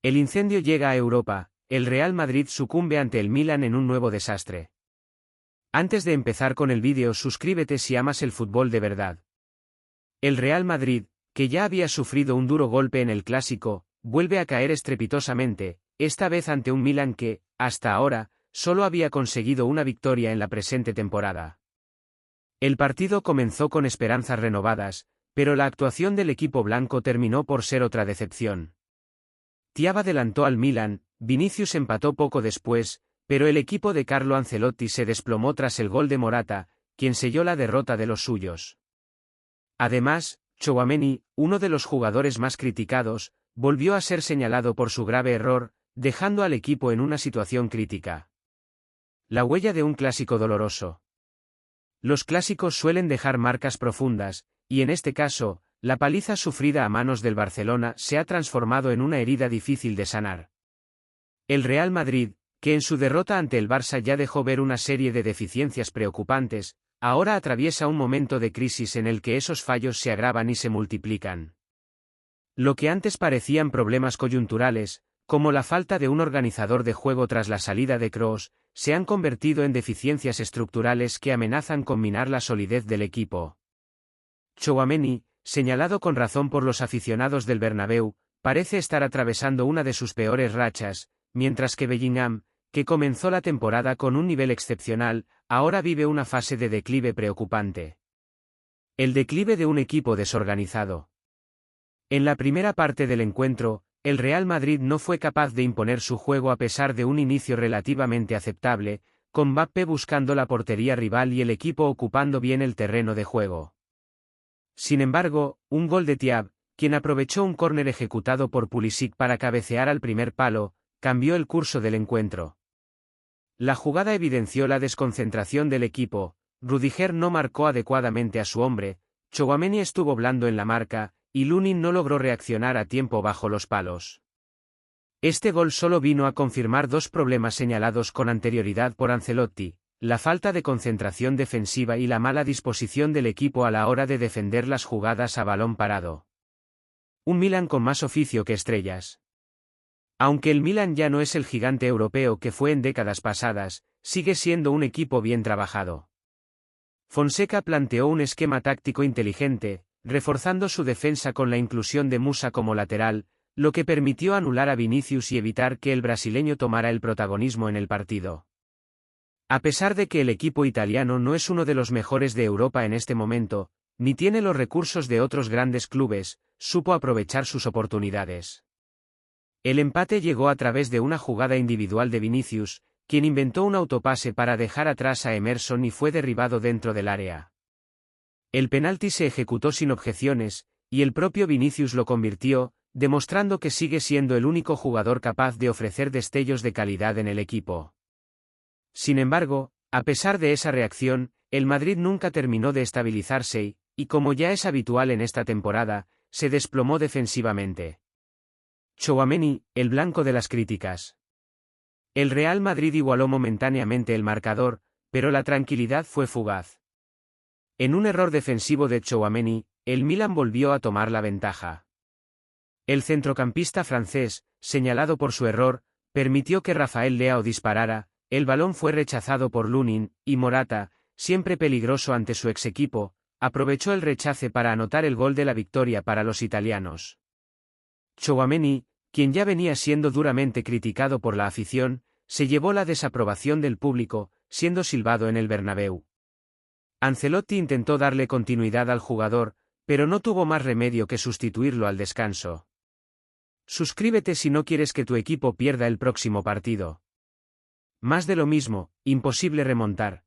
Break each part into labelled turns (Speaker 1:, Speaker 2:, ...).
Speaker 1: El incendio llega a Europa, el Real Madrid sucumbe ante el Milan en un nuevo desastre. Antes de empezar con el vídeo, suscríbete si amas el fútbol de verdad. El Real Madrid, que ya había sufrido un duro golpe en el Clásico, vuelve a caer estrepitosamente, esta vez ante un Milan que, hasta ahora, solo había conseguido una victoria en la presente temporada. El partido comenzó con esperanzas renovadas, pero la actuación del equipo blanco terminó por ser otra decepción. Thiago adelantó al Milan, Vinicius empató poco después, pero el equipo de Carlo Ancelotti se desplomó tras el gol de Morata, quien selló la derrota de los suyos. Además, Tchouaméni, uno de los jugadores más criticados, volvió a ser señalado por su grave error, dejando al equipo en una situación crítica. La huella de un clásico doloroso. Los clásicos suelen dejar marcas profundas, y en este caso, la paliza sufrida a manos del Barcelona se ha transformado en una herida difícil de sanar. El Real Madrid, que en su derrota ante el Barça ya dejó ver una serie de deficiencias preocupantes, ahora atraviesa un momento de crisis en el que esos fallos se agravan y se multiplican. Lo que antes parecían problemas coyunturales, como la falta de un organizador de juego tras la salida de Kroos, se han convertido en deficiencias estructurales que amenazan con minar la solidez del equipo. Tchouaméni, señalado con razón por los aficionados del Bernabéu, parece estar atravesando una de sus peores rachas, mientras que Bellingham, que comenzó la temporada con un nivel excepcional, ahora vive una fase de declive preocupante. El declive de un equipo desorganizado. En la primera parte del encuentro, el Real Madrid no fue capaz de imponer su juego a pesar de un inicio relativamente aceptable, con Mbappé buscando la portería rival y el equipo ocupando bien el terreno de juego. Sin embargo, un gol de Thiago, quien aprovechó un córner ejecutado por Pulisic para cabecear al primer palo, cambió el curso del encuentro. La jugada evidenció la desconcentración del equipo, Rudiger no marcó adecuadamente a su hombre, Tchouaméni estuvo blando en la marca, y Lunin no logró reaccionar a tiempo bajo los palos. Este gol solo vino a confirmar dos problemas señalados con anterioridad por Ancelotti, la falta de concentración defensiva y la mala disposición del equipo a la hora de defender las jugadas a balón parado. Un Milan con más oficio que estrellas. Aunque el Milan ya no es el gigante europeo que fue en décadas pasadas, sigue siendo un equipo bien trabajado. Fonseca planteó un esquema táctico inteligente, reforzando su defensa con la inclusión de Musa como lateral, lo que permitió anular a Vinicius y evitar que el brasileño tomara el protagonismo en el partido. A pesar de que el equipo italiano no es uno de los mejores de Europa en este momento, ni tiene los recursos de otros grandes clubes, supo aprovechar sus oportunidades. El empate llegó a través de una jugada individual de Vinicius, quien inventó un autopase para dejar atrás a Emerson y fue derribado dentro del área. El penalti se ejecutó sin objeciones, y el propio Vinicius lo convirtió, demostrando que sigue siendo el único jugador capaz de ofrecer destellos de calidad en el equipo. Sin embargo, a pesar de esa reacción, el Madrid nunca terminó de estabilizarse y, como ya es habitual en esta temporada, se desplomó defensivamente. Tchouaméni, el blanco de las críticas. El Real Madrid igualó momentáneamente el marcador, pero la tranquilidad fue fugaz. En un error defensivo de Tchouaméni, el Milan volvió a tomar la ventaja. El centrocampista francés, señalado por su error, permitió que Rafael Leao disparara, el balón fue rechazado por Lunin, y Morata, siempre peligroso ante su ex equipo, aprovechó el rechace para anotar el gol de la victoria para los italianos. Tchouaméni, quien ya venía siendo duramente criticado por la afición, se llevó la desaprobación del público, siendo silbado en el Bernabéu. Ancelotti intentó darle continuidad al jugador, pero no tuvo más remedio que sustituirlo al descanso. Suscríbete si no quieres que tu equipo pierda el próximo partido. Más de lo mismo, imposible remontar.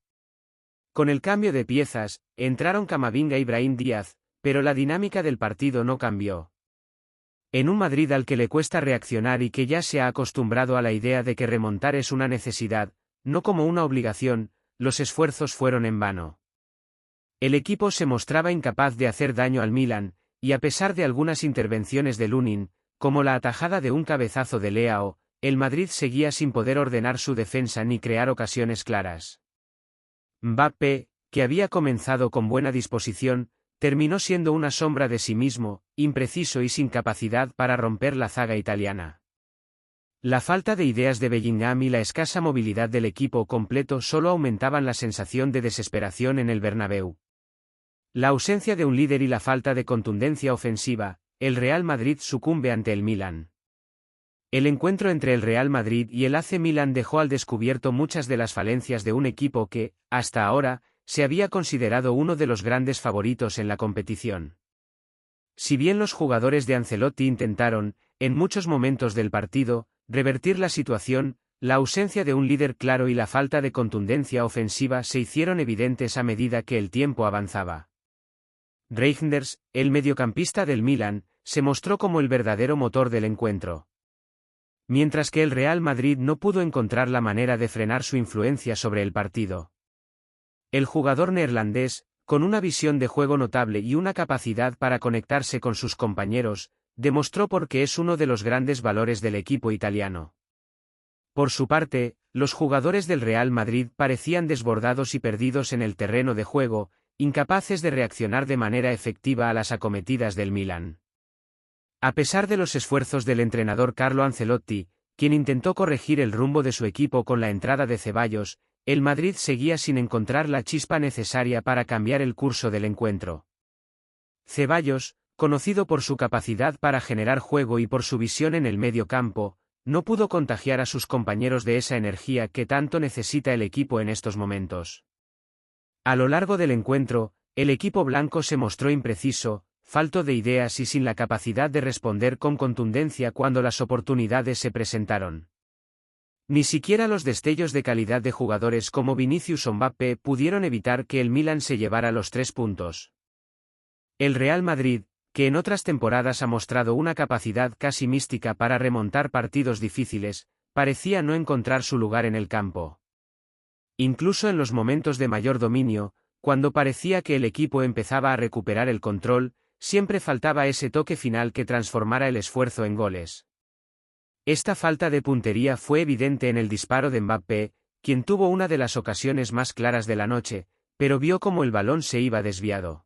Speaker 1: Con el cambio de piezas, entraron Camavinga y Brahim Díaz, pero la dinámica del partido no cambió. En un Madrid al que le cuesta reaccionar y que ya se ha acostumbrado a la idea de que remontar es una necesidad, no como una obligación, los esfuerzos fueron en vano. El equipo se mostraba incapaz de hacer daño al Milan, y a pesar de algunas intervenciones de Lunin, como la atajada de un cabezazo de Leao, el Madrid seguía sin poder ordenar su defensa ni crear ocasiones claras. Mbappé, que había comenzado con buena disposición, terminó siendo una sombra de sí mismo, impreciso y sin capacidad para romper la zaga italiana. La falta de ideas de Bellingham y la escasa movilidad del equipo completo solo aumentaban la sensación de desesperación en el Bernabéu. La ausencia de un líder y la falta de contundencia ofensiva, el Real Madrid sucumbe ante el Milan. El encuentro entre el Real Madrid y el AC Milan dejó al descubierto muchas de las falencias de un equipo que, hasta ahora, se había considerado uno de los grandes favoritos en la competición. Si bien los jugadores de Ancelotti intentaron, en muchos momentos del partido, revertir la situación, la ausencia de un líder claro y la falta de contundencia ofensiva se hicieron evidentes a medida que el tiempo avanzaba. Reijnders, el mediocampista del Milan, se mostró como el verdadero motor del encuentro. Mientras que el Real Madrid no pudo encontrar la manera de frenar su influencia sobre el partido. El jugador neerlandés, con una visión de juego notable y una capacidad para conectarse con sus compañeros, demostró por qué es uno de los grandes valores del equipo italiano. Por su parte, los jugadores del Real Madrid parecían desbordados y perdidos en el terreno de juego, incapaces de reaccionar de manera efectiva a las acometidas del Milan. A pesar de los esfuerzos del entrenador Carlo Ancelotti, quien intentó corregir el rumbo de su equipo con la entrada de Ceballos, el Madrid seguía sin encontrar la chispa necesaria para cambiar el curso del encuentro. Ceballos, conocido por su capacidad para generar juego y por su visión en el medio campo, no pudo contagiar a sus compañeros de esa energía que tanto necesita el equipo en estos momentos. A lo largo del encuentro, el equipo blanco se mostró impreciso, falto de ideas y sin la capacidad de responder con contundencia cuando las oportunidades se presentaron. Ni siquiera los destellos de calidad de jugadores como Vinicius o Mbappé pudieron evitar que el Milan se llevara los 3 puntos. El Real Madrid, que en otras temporadas ha mostrado una capacidad casi mística para remontar partidos difíciles, parecía no encontrar su lugar en el campo. Incluso en los momentos de mayor dominio, cuando parecía que el equipo empezaba a recuperar el control, siempre faltaba ese toque final que transformara el esfuerzo en goles. Esta falta de puntería fue evidente en el disparo de Mbappé, quien tuvo una de las ocasiones más claras de la noche, pero vio cómo el balón se iba desviado.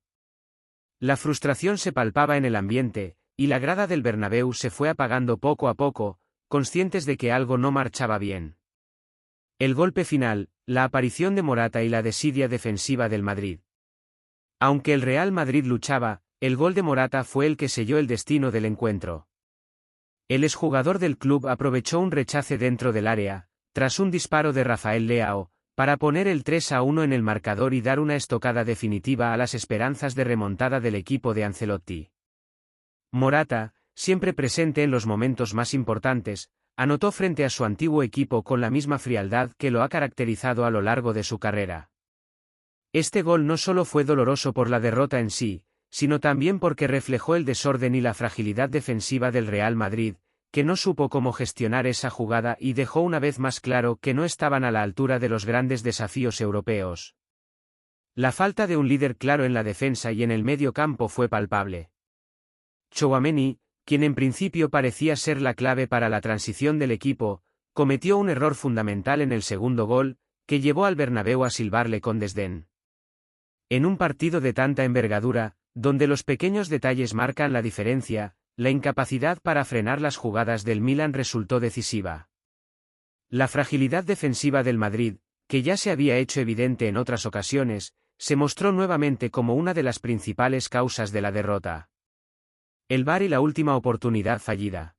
Speaker 1: La frustración se palpaba en el ambiente, y la grada del Bernabéu se fue apagando poco a poco, conscientes de que algo no marchaba bien. El golpe final, la aparición de Morata y la desidia defensiva del Madrid. Aunque el Real Madrid luchaba, el gol de Morata fue el que selló el destino del encuentro. El exjugador del club aprovechó un rechace dentro del área, tras un disparo de Rafael Leao, para poner el 3-1 en el marcador y dar una estocada definitiva a las esperanzas de remontada del equipo de Ancelotti. Morata, siempre presente en los momentos más importantes, anotó frente a su antiguo equipo con la misma frialdad que lo ha caracterizado a lo largo de su carrera. Este gol no solo fue doloroso por la derrota en sí, sino también porque reflejó el desorden y la fragilidad defensiva del Real Madrid, que no supo cómo gestionar esa jugada y dejó una vez más claro que no estaban a la altura de los grandes desafíos europeos. La falta de un líder claro en la defensa y en el medio campo fue palpable. Tchouaméni, quien en principio parecía ser la clave para la transición del equipo, cometió un error fundamental en el segundo gol, que llevó al Bernabéu a silbarle con desdén. En un partido de tanta envergadura, donde los pequeños detalles marcan la diferencia, la incapacidad para frenar las jugadas del Milan resultó decisiva. La fragilidad defensiva del Madrid, que ya se había hecho evidente en otras ocasiones, se mostró nuevamente como una de las principales causas de la derrota. El VAR y la última oportunidad fallida.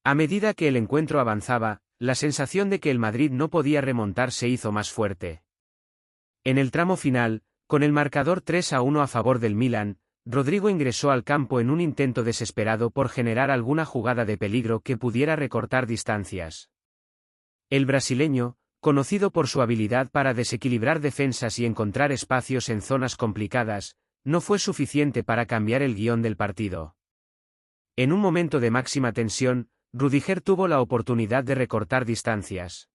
Speaker 1: A medida que el encuentro avanzaba, la sensación de que el Madrid no podía remontar se hizo más fuerte. En el tramo final, con el marcador 3-1 a favor del Milan, Rodrigo ingresó al campo en un intento desesperado por generar alguna jugada de peligro que pudiera recortar distancias. El brasileño, conocido por su habilidad para desequilibrar defensas y encontrar espacios en zonas complicadas, no fue suficiente para cambiar el guión del partido. En un momento de máxima tensión, Rüdiger tuvo la oportunidad de recortar distancias.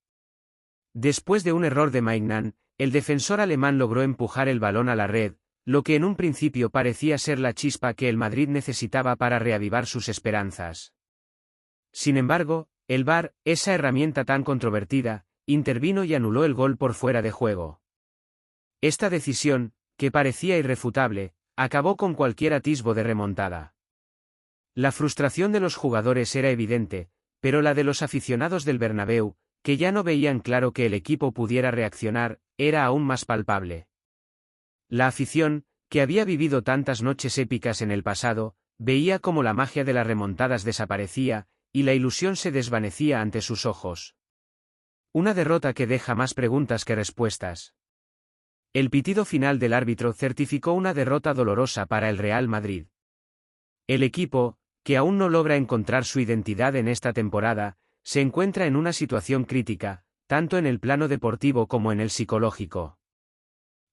Speaker 1: Después de un error de Maignan, el defensor alemán logró empujar el balón a la red, lo que en un principio parecía ser la chispa que el Madrid necesitaba para reavivar sus esperanzas. Sin embargo, el VAR, esa herramienta tan controvertida, intervino y anuló el gol por fuera de juego. Esta decisión, que parecía irrefutable, acabó con cualquier atisbo de remontada. La frustración de los jugadores era evidente, pero la de los aficionados del Bernabéu, que ya no veían claro que el equipo pudiera reaccionar, era aún más palpable. La afición, que había vivido tantas noches épicas en el pasado, veía cómo la magia de las remontadas desaparecía, y la ilusión se desvanecía ante sus ojos. Una derrota que deja más preguntas que respuestas. El pitido final del árbitro certificó una derrota dolorosa para el Real Madrid. El equipo, que aún no logra encontrar su identidad en esta temporada, se encuentra en una situación crítica, tanto en el plano deportivo como en el psicológico.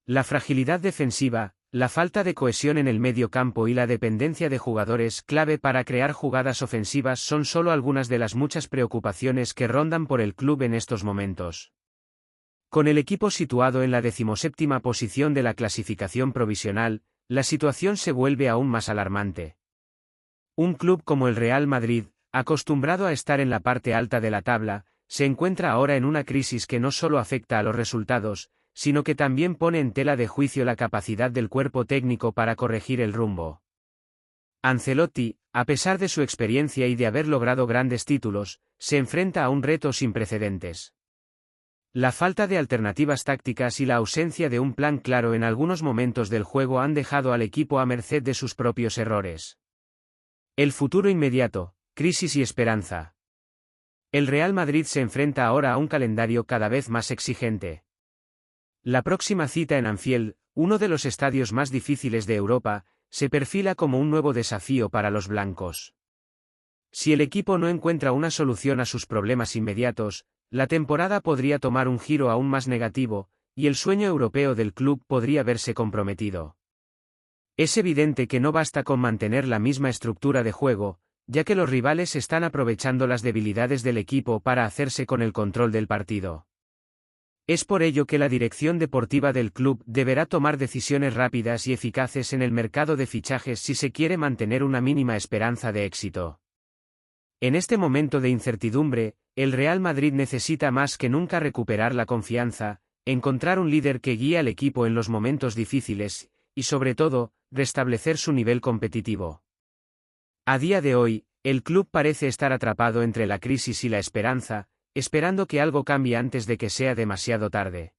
Speaker 1: La fragilidad defensiva, la falta de cohesión en el medio campo y la dependencia de jugadores clave para crear jugadas ofensivas son solo algunas de las muchas preocupaciones que rondan por el club en estos momentos. Con el equipo situado en la 17ª posición de la clasificación provisional, la situación se vuelve aún más alarmante. Un club como el Real Madrid, acostumbrado a estar en la parte alta de la tabla, se encuentra ahora en una crisis que no solo afecta a los resultados, sino que también pone en tela de juicio la capacidad del cuerpo técnico para corregir el rumbo. Ancelotti, a pesar de su experiencia y de haber logrado grandes títulos, se enfrenta a un reto sin precedentes. La falta de alternativas tácticas y la ausencia de un plan claro en algunos momentos del juego han dejado al equipo a merced de sus propios errores. El futuro inmediato, crisis y esperanza. El Real Madrid se enfrenta ahora a un calendario cada vez más exigente. La próxima cita en Anfield, uno de los estadios más difíciles de Europa, se perfila como un nuevo desafío para los blancos. Si el equipo no encuentra una solución a sus problemas inmediatos, la temporada podría tomar un giro aún más negativo, y el sueño europeo del club podría verse comprometido. Es evidente que no basta con mantener la misma estructura de juego, ya que los rivales están aprovechando las debilidades del equipo para hacerse con el control del partido. Es por ello que la dirección deportiva del club deberá tomar decisiones rápidas y eficaces en el mercado de fichajes si se quiere mantener una mínima esperanza de éxito. En este momento de incertidumbre, el Real Madrid necesita más que nunca recuperar la confianza, encontrar un líder que guíe al equipo en los momentos difíciles, y sobre todo, restablecer su nivel competitivo. A día de hoy, el club parece estar atrapado entre la crisis y la esperanza, esperando que algo cambie antes de que sea demasiado tarde.